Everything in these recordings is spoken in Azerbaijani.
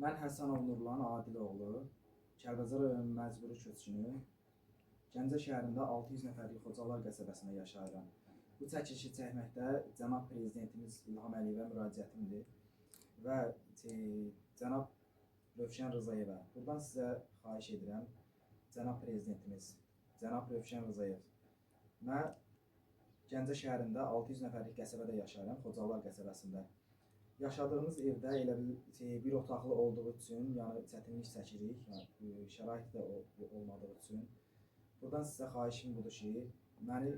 Mən Həsənov Nurlan Adiloğlu, Kəlbəcər rayonunun məcburi köçkünü, Gəncə şəhərində 600 nəfərlik Xocalar qəsəbəsində yaşayıram. Bu çəkilişi çəkməkdə cənab prezidentimiz İlham Əliyevə müraciətimdir və cənab Rövşən Rızayevə. Buradan sizə xahiş edirəm, cənab prezidentimiz, cənab Rövşən Rızayev. Mən Gəncə şəhərində 600 nəfərlik qəsəbədə yaşayıram, Xocalar qəsəbəsində. Yaşadığımız evdə elə bir otaqlı olduğu üçün, yəni çətinlik çəkirik, yəni şərait də olmadığı üçün. Buradan sizə xahişim budur ki, məni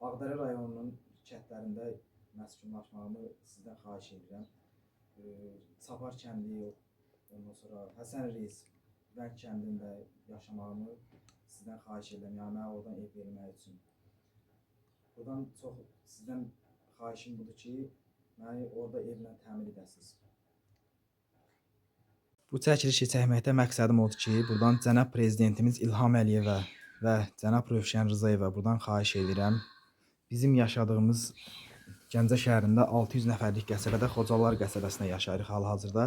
Ağdərə rayonunun kəndlərində məskunlaşmağımı sizdən xahiş edirəm. Çapar kəndi, ondan sonra Həsən Reis Vəng kəndində yaşamağımı sizdən xahiş edirəm, yəni mənə oradan ev vermək üçün. Buradan çox sizdən xahişim budur ki, məni orada evlə təmin edəsiniz. Bu çəkilişi çəkməkdə məqsədim odur ki, buradan cənab prezidentimiz İlham Əliyevə və cənab Rövşən Rızayevə buradan xahiş edirəm. Bizim yaşadığımız Gəncə şəhərində 600 nəfərlik qəsəbədə Xocalar qəsəbəsində yaşayırıq hal-hazırda.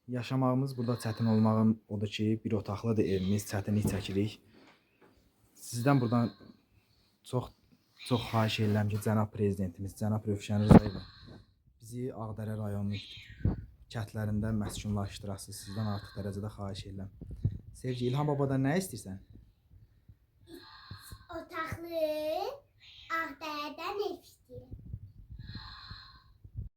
Yaşamağımız burada çətin olmağın odur ki, bir otaqlıdır evimiz, çətinlik çəkirik. Sizdən buradan çox xahiş edirəm ki, cənab prezidentimiz, cənab Rövşən Rızayevə bizi Ağdərə rayonunun kəndlərində məskunlaşdırasınız. Sizdən artıq dərəcədə xahiş edirəm. Sevgi, İlham babadan nə istəyirsən? Otaqlı Ağdərədən ev istəyirəm.